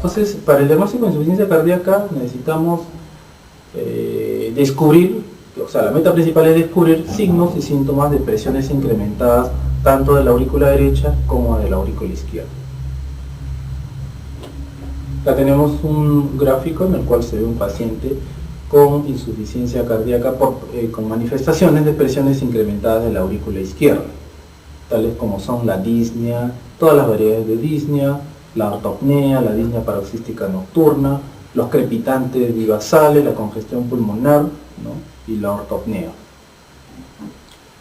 Entonces, para el diagnóstico de insuficiencia cardíaca necesitamos descubrir, o sea, la meta principal es descubrir signos y síntomas de presiones incrementadas tanto de la aurícula derecha como de la aurícula izquierda. Acá tenemos un gráfico en el cual se ve un paciente con insuficiencia cardíaca con manifestaciones de presiones incrementadas de la aurícula izquierda, tales como son la disnea, todas las variedades de disnea, la ortopnea, la disnea paroxística nocturna, los crepitantes bivasales, la congestión pulmonar, ¿no? Y la ortopnea.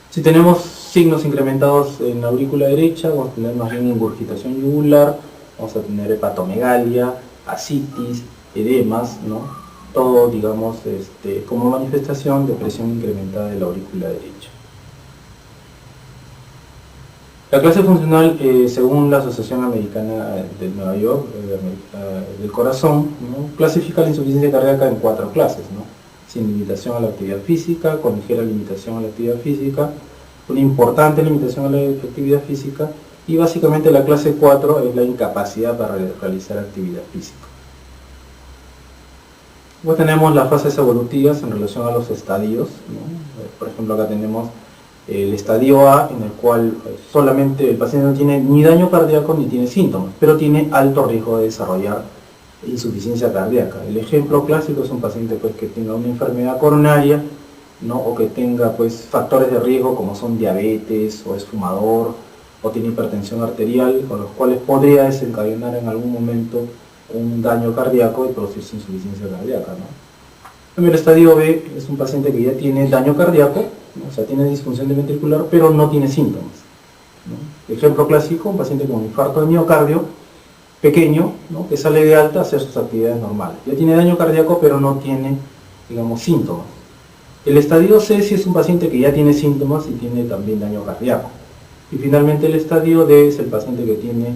Si tenemos signos incrementados en la aurícula derecha, vamos a tener más bien ingurgitación yugular, vamos a tener hepatomegalia, ascitis, edemas, ¿no? Todo, digamos, como manifestación de presión incrementada de la aurícula derecha. La clase funcional, según la Asociación Americana de Nueva York, del corazón, ¿no? Clasifica la insuficiencia cardíaca en 4 clases, ¿no? Sin limitación a la actividad física, con ligera limitación a la actividad física, una importante limitación a la actividad física, y básicamente la clase 4 es la incapacidad para realizar actividad física. Luego tenemos las fases evolutivas en relación a los estadios, ¿no? Por ejemplo, acá tenemos el estadio A, en el cual solamente el paciente no tiene ni daño cardíaco ni tiene síntomas, pero tiene alto riesgo de desarrollar insuficiencia cardíaca. El ejemplo clásico es un paciente pues, que tenga una enfermedad coronaria, ¿no? O que tenga pues, factores de riesgo como son diabetes, o es fumador, o tiene hipertensión arterial, con los cuales podría desencadenar en algún momento un daño cardíaco y producirse insuficiencia cardíaca, ¿no? El estadio B es un paciente que ya tiene daño cardíaco, ¿no? O sea, tiene disfunción ventricular, pero no tiene síntomas, ¿no? Ejemplo clásico, un paciente con infarto de miocardio, pequeño, ¿no? Que sale de alta a hacer sus actividades normales. Ya tiene daño cardíaco, pero no tiene, digamos, síntomas. El estadio C sí es un paciente que ya tiene síntomas y tiene también daño cardíaco. Y finalmente el estadio D es el paciente que tiene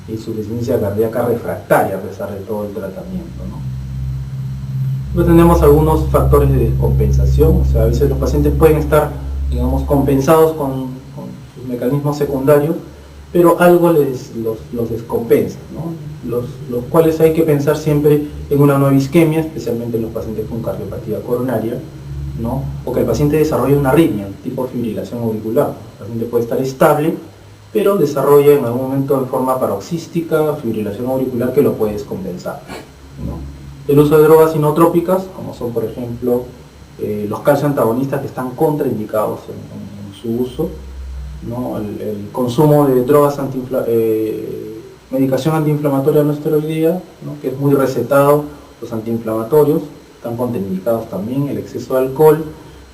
insuficiencia cardíaca refractaria a pesar de todo el tratamiento, ¿no? Luego tenemos algunos factores de descompensación, o sea, a veces los pacientes pueden estar, digamos, compensados con sus mecanismos secundarios, pero algo los descompensa, ¿no? Los cuales hay que pensar siempre en una nueva isquemia, especialmente en los pacientes con cardiopatía coronaria, ¿no? O que el paciente desarrolle una arritmia, tipo fibrilación auricular. El paciente puede estar estable, pero desarrolla en algún momento en forma paroxística, fibrilación auricular que lo puede descompensar, ¿no? El uso de drogas inotrópicas, como son por ejemplo los calcio antagonistas que están contraindicados en su uso, ¿no? El consumo de drogas medicación antiinflamatoria no esteroidea, ¿no? Que es muy recetado, los antiinflamatorios están contraindicados también, el exceso de alcohol,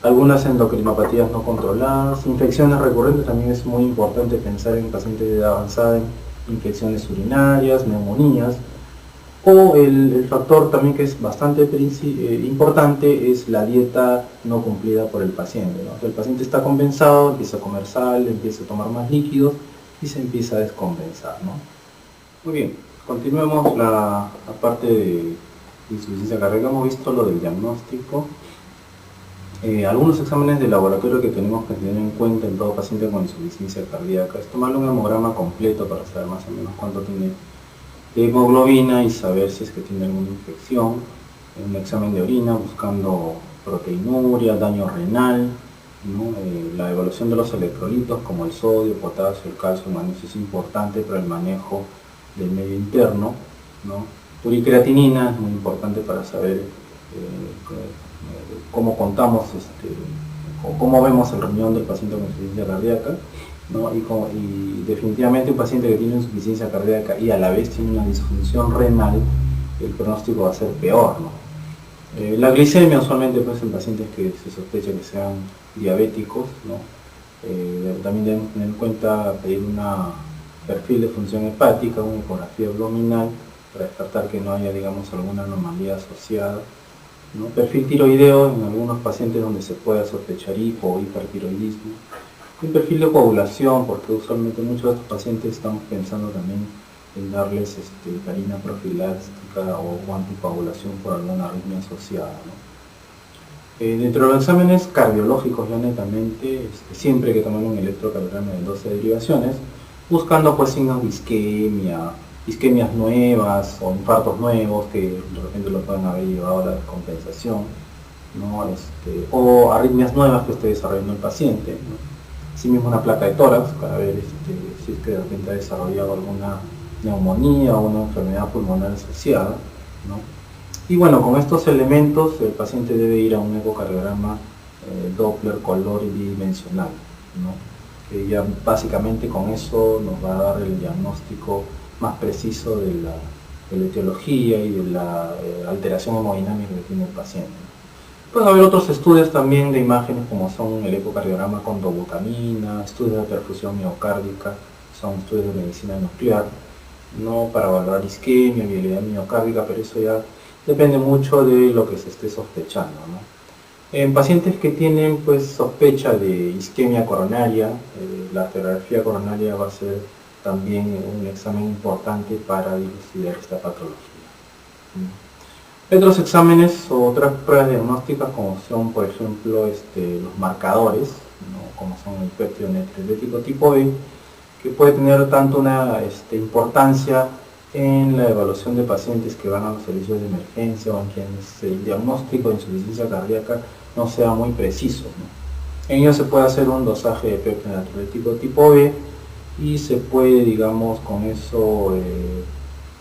algunas endocrinopatías no controladas, infecciones recurrentes, también es muy importante pensar en pacientes de edad avanzada, en infecciones urinarias, neumonías, o el factor también que es bastante importante es la dieta no cumplida por el paciente, ¿no? O sea, el paciente está compensado, empieza a comer sal, empieza a tomar más líquidos y se empieza a descompensar, ¿no? Muy bien, continuemos la parte de insuficiencia cardíaca. Hemos visto lo del diagnóstico. Algunos exámenes de laboratorio que tenemos que tener en cuenta en todo paciente con insuficiencia cardíaca es tomarle un hemograma completo para saber más o menos cuánto tiene de hemoglobina y saber si es que tiene alguna infección, un examen de orina buscando proteinuria, daño renal, ¿no? La evaluación de los electrolitos como el sodio, potasio, el calcio, el magnesio es importante para el manejo del medio interno, ¿no? Uricreatinina es muy importante para saber cómo contamos, o cómo vemos el riñón del paciente con insuficiencia cardíaca, ¿no? Y definitivamente un paciente que tiene insuficiencia cardíaca y a la vez tiene una disfunción renal, el pronóstico va a ser peor, ¿no? La glicemia usualmente pues, en pacientes que se sospecha que sean diabéticos, ¿no? También debemos tener en cuenta pedir un perfil de función hepática, una ecografía abdominal para descartar que no haya, digamos, alguna anomalía asociada, ¿no? Perfil tiroideo en algunos pacientes donde se pueda sospechar hipo o hipertiroidismo. Un perfil de coagulación, porque usualmente muchos de estos pacientes estamos pensando también en darles heparina profiláctica o anticoagulación por alguna arritmia asociada, ¿no? Dentro de los exámenes cardiológicos ya netamente, siempre hay que tomar un electrocardiograma de 12 derivaciones, buscando pues signos de isquemia, isquemias nuevas o infartos nuevos que de repente lo pueden haber llevado a la descompensación, ¿no? O arritmias nuevas que esté desarrollando el paciente, ¿no? Asimismo una placa de tórax para ver si es que de repente ha desarrollado alguna neumonía o una enfermedad pulmonar asociada, ¿no? Y bueno, con estos elementos el paciente debe ir a un ecocardiograma Doppler color bidimensional, ¿no? Que ya básicamente con eso nos va a dar el diagnóstico más preciso de la etiología y de la alteración hemodinámica que tiene el paciente. Pueden haber otros estudios también de imágenes como son el ecocardiograma con dobutamina, estudios de perfusión miocárdica, son estudios de medicina nuclear, ¿no? Para valorar isquemia, viabilidad miocárdica, pero eso ya depende mucho de lo que se esté sospechando, ¿no? En pacientes que tienen pues sospecha de isquemia coronaria, la arteriografía coronaria va a ser también un examen importante para dilucidar esta patología. Hay otros exámenes o otras pruebas diagnósticas como son por ejemplo los marcadores, ¿no? Como son el péptido natriurético tipo B, que puede tener tanto una importancia en la evaluación de pacientes que van a los servicios de emergencia o en quienes el diagnóstico de insuficiencia cardíaca no sea muy preciso, ¿no? En ello se puede hacer un dosaje de péptido natriurético tipo B y se puede, digamos, con eso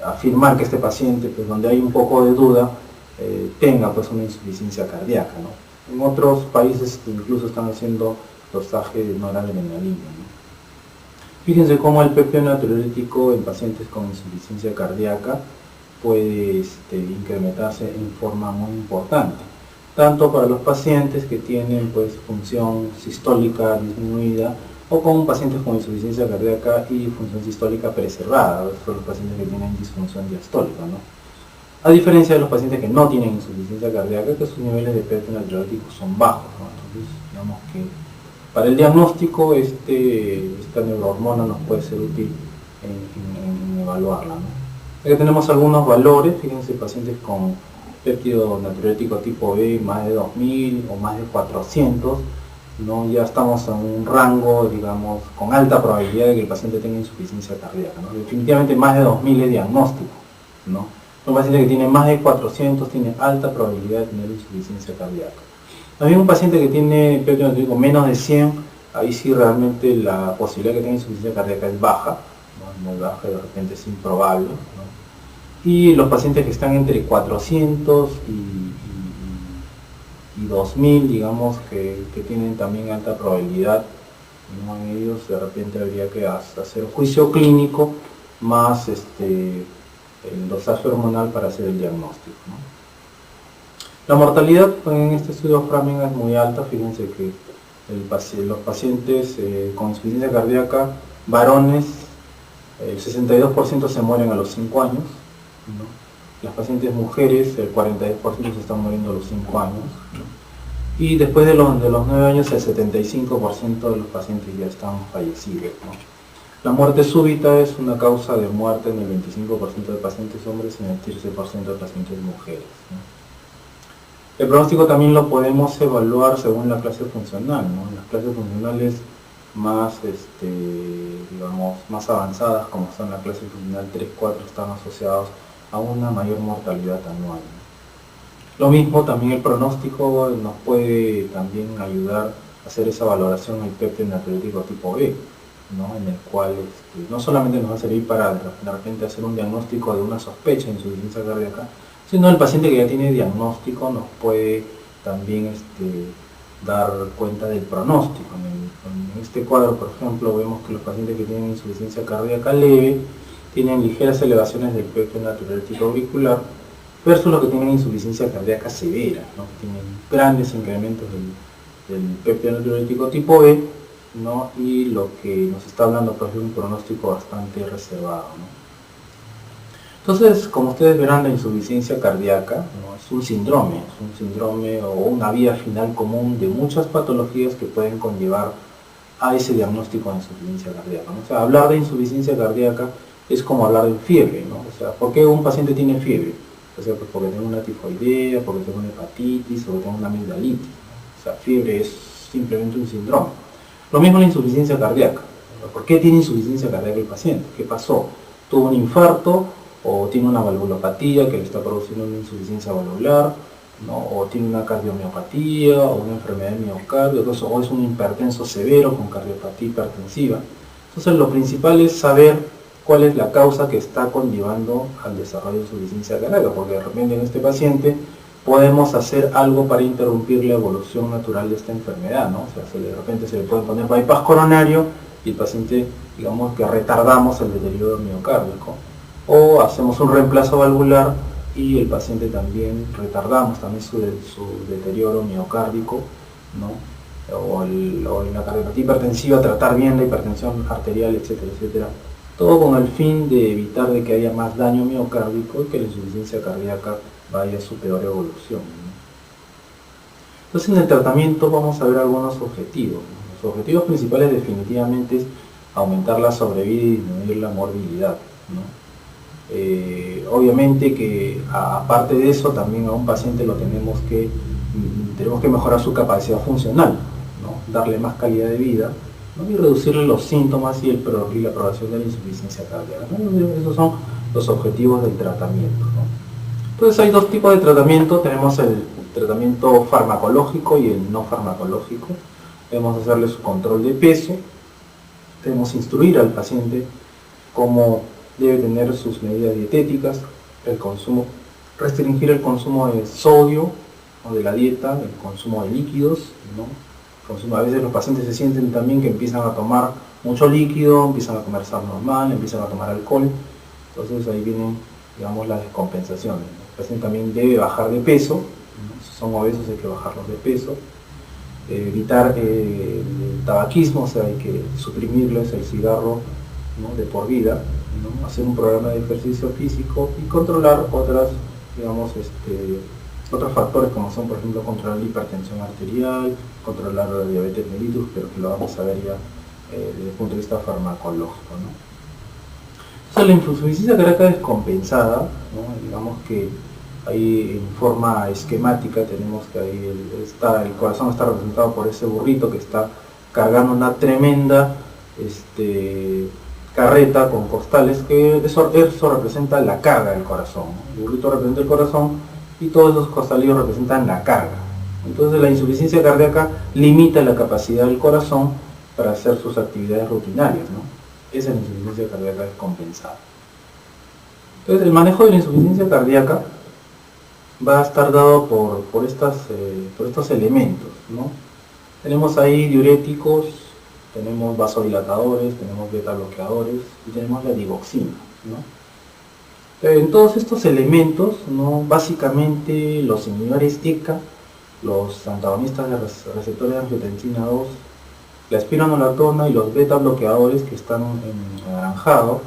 afirmar que este paciente, pues donde hay un poco de duda, tenga pues una insuficiencia cardíaca, ¿no? En otros países incluso están haciendo dosaje de noradrenalina, ¿no? Fíjense cómo el péptido natriurético en pacientes con insuficiencia cardíaca puede incrementarse en forma muy importante, tanto para los pacientes que tienen pues función sistólica disminuida o con pacientes con insuficiencia cardíaca y función sistólica preservada, son los pacientes que tienen disfunción diastólica, ¿no? A diferencia de los pacientes que no tienen insuficiencia cardíaca, que sus niveles de péptido natriurético son bajos, ¿no? Entonces, digamos que para el diagnóstico esta neurohormona nos puede ser útil en evaluarla, ¿no? Aquí tenemos algunos valores, fíjense, pacientes con péptido natriurético tipo B más de 2000 o más de 400, ¿no? Ya estamos en un rango, digamos, con alta probabilidad de que el paciente tenga insuficiencia cardíaca, ¿no? Definitivamente más de 2000 es diagnóstico, ¿no? Un paciente que tiene más de 400 tiene alta probabilidad de tener insuficiencia cardíaca. También un paciente que tiene péptido natriurético menos de 100, ahí sí realmente la posibilidad de que tenga insuficiencia cardíaca es baja, ¿no? Muy baja, de repente es improbable, ¿no? Y los pacientes que están entre 400 y 2000, digamos, que tienen también alta probabilidad, ¿no? En ellos de repente habría que hacer juicio clínico más el dosaje hormonal para hacer el diagnóstico, ¿no? La mortalidad en este estudio Framingham es muy alta, fíjense que los pacientes con insuficiencia cardíaca, varones, el 62% se mueren a los 5 años, ¿no? Las pacientes mujeres, el 42% se están muriendo a los 5 años, ¿no? Y después de los 9 años, el 75% de los pacientes ya están fallecidos, ¿no? La muerte súbita es una causa de muerte en el 25% de pacientes hombres y en el 13% de pacientes mujeres, ¿no? El pronóstico también lo podemos evaluar según la clase funcional, ¿no? En las clases funcionales más, digamos, más avanzadas, como son la clase funcional 3-4, están asociados a una mayor mortalidad anual, ¿no? Lo mismo también el pronóstico nos puede también ayudar a hacer esa valoración del péptido natriurético tipo B, ¿no? En el cual no solamente nos va a servir para de repente hacer un diagnóstico de una sospecha de insuficiencia cardíaca, sino el paciente que ya tiene diagnóstico nos puede también dar cuenta del pronóstico. En este cuadro, por ejemplo, vemos que los pacientes que tienen insuficiencia cardíaca leve tienen ligeras elevaciones del péptido natriurético auricular versus los que tienen insuficiencia cardíaca severa, ¿no? Tienen grandes incrementos del péptido natriurético tipo B, ¿no? Y lo que nos está hablando pues, de un pronóstico bastante reservado, ¿no? Entonces, como ustedes verán, la insuficiencia cardíaca, ¿no? Es un síndrome o una vía final común de muchas patologías que pueden conllevar a ese diagnóstico de insuficiencia cardíaca, ¿no? O sea, hablar de insuficiencia cardíaca es como hablar de fiebre, ¿no? O sea, ¿por qué un paciente tiene fiebre? O sea, pues porque tiene una tifoidea, porque tiene una hepatitis, o porque tiene una amigdalitis, ¿no? O sea, fiebre es simplemente un síndrome. Lo mismo la insuficiencia cardíaca. ¿Por qué tiene insuficiencia cardíaca el paciente? ¿Qué pasó? tuvo un infarto o tiene una valvulopatía que le está produciendo una insuficiencia valvular, ¿no? O tiene una cardiomiopatía o una enfermedad de miocardio, o es un hipertenso severo con cardiopatía hipertensiva. Entonces lo principal es saber cuál es la causa que está conllevando al desarrollo de insuficiencia cardíaca, porque de repente en este paciente podemos hacer algo para interrumpir la evolución natural de esta enfermedad, ¿no? O sea, de repente se le puede poner bypass coronario y el paciente, digamos que retardamos el deterioro miocárdico, o hacemos un reemplazo valvular y el paciente también retardamos también su deterioro miocárdico, ¿no? O en la cardiopatía hipertensiva tratar bien la hipertensión arterial, etcétera, etcétera. Todo con el fin de evitar de que haya más daño miocárdico y que la insuficiencia cardíaca vaya a su peor evolución, ¿no? Entonces en el tratamiento vamos a ver algunos objetivos, ¿no? Los objetivos principales definitivamente es aumentar la sobrevida y disminuir la morbilidad, ¿no? Obviamente que aparte de eso también a un paciente tenemos que mejorar su capacidad funcional, ¿no? Darle más calidad de vida, ¿no? Y reducirle los síntomas y la progresión de la insuficiencia cardíaca, ¿no? Esos son los objetivos del tratamiento, ¿no? Entonces hay dos tipos de tratamiento, tenemos el tratamiento farmacológico y el no farmacológico. Debemos hacerle su control de peso, debemos instruir al paciente cómo debe tener sus medidas dietéticas, el consumo, restringir el consumo de sodio o de la dieta, el consumo de líquidos, ¿no? A veces los pacientes se sienten también que empiezan a tomar mucho líquido, empiezan a comer sal normal, empiezan a tomar alcohol, entonces ahí vienen, digamos, las descompensaciones. El paciente también debe bajar de peso, ¿no? Si son obesos hay que bajarlos de peso, evitar el tabaquismo, o sea, hay que suprimirles el cigarro, ¿no? De por vida, ¿no? Hacer un programa de ejercicio físico y controlar otros factores como son, por ejemplo, controlar la hipertensión arterial, controlar la diabetes mellitus, pero que lo vamos a ver ya desde el punto de vista farmacológico, ¿no? Entonces la insuficiencia cardíaca descompensada, ¿no? Digamos que ahí en forma esquemática tenemos que ahí el corazón está representado por ese burrito que está cargando una tremenda carreta con costales, que eso representa la carga del corazón, ¿no? El burrito representa el corazón y todos esos costalillos representan la carga. Entonces la insuficiencia cardíaca limita la capacidad del corazón para hacer sus actividades rutinarias, ¿no? Esa es la insuficiencia cardíaca descompensada. Entonces el manejo de la insuficiencia cardíaca va a estar dado por estos elementos, ¿no? Tenemos ahí diuréticos, tenemos vasodilatadores, tenemos beta bloqueadores y tenemos la digoxina, ¿no? En todos estos elementos, ¿no? Básicamente los inhibidores ECA, los antagonistas de receptores de angiotensina 2, la espironolactona y los beta bloqueadores que están en anaranjado,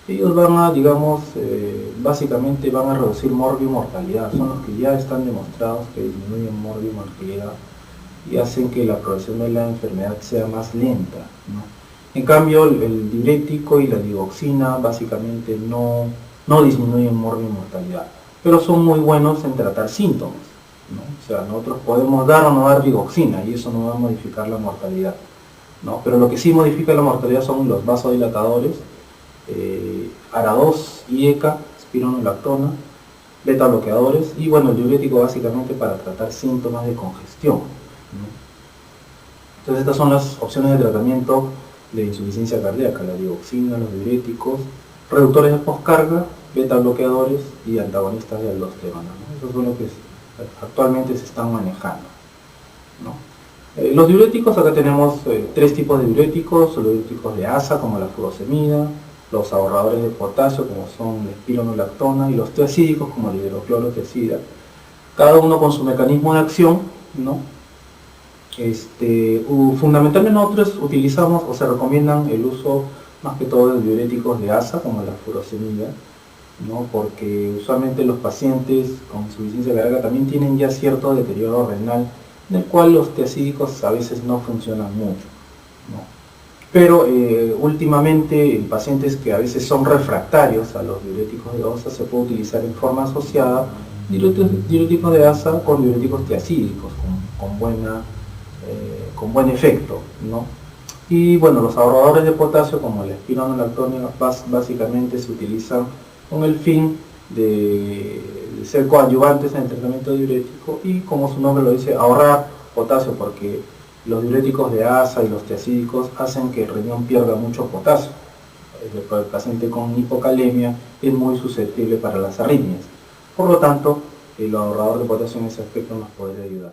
ellos van a, digamos, básicamente van a reducir mortalidad, son los que ya están demostrados que disminuyen mortalidad y hacen que la progresión de la enfermedad sea más lenta, ¿no? En cambio, el diurético y la digoxina básicamente no disminuyen mortalidad, pero son muy buenos en tratar síntomas, ¿no? O sea, nosotros podemos dar o no dar digoxina y eso no va a modificar la mortalidad, ¿no? Pero lo que sí modifica la mortalidad son los vasodilatadores, ARA2 y ECA, espironolactona, beta bloqueadores y bueno, el diurético básicamente para tratar síntomas de congestión, ¿no? Entonces estas son las opciones de tratamiento de insuficiencia cardíaca: la digoxina, los diuréticos, reductores de poscarga, beta bloqueadores y antagonistas de aldosterona, ¿no? Eso es lo que actualmente se están manejando, ¿no? Los diuréticos, acá tenemos tres tipos de diuréticos: los diuréticos de asa como la furosemida, los ahorradores de potasio como son la espironolactona y los tiazídicos como el hidroclorotiazida, cada uno con su mecanismo de acción, ¿no? Fundamentalmente nosotros utilizamos o se recomiendan el uso más que todo de diuréticos de asa como la furosemida, ¿no? Porque usualmente los pacientes con insuficiencia cardíaca también tienen ya cierto deterioro renal, en el cual los tiazídicos a veces no funcionan mucho, ¿no? Pero últimamente en pacientes que a veces son refractarios a los diuréticos de asa se puede utilizar en forma asociada diuréticos de asa con diuréticos tiazídicos con buen efecto, ¿no? Y bueno, los ahorradores de potasio como la espironolactonia básicamente se utilizan con el fin de ser coadyuvantes en el tratamiento diurético y, como su nombre lo dice, ahorrar potasio, porque los diuréticos de asa y los tiacídicos hacen que el riñón pierda mucho potasio. El paciente con hipocalemia es muy susceptible para las arritmias. Por lo tanto, el ahorrador de potasio en ese aspecto nos podría ayudar.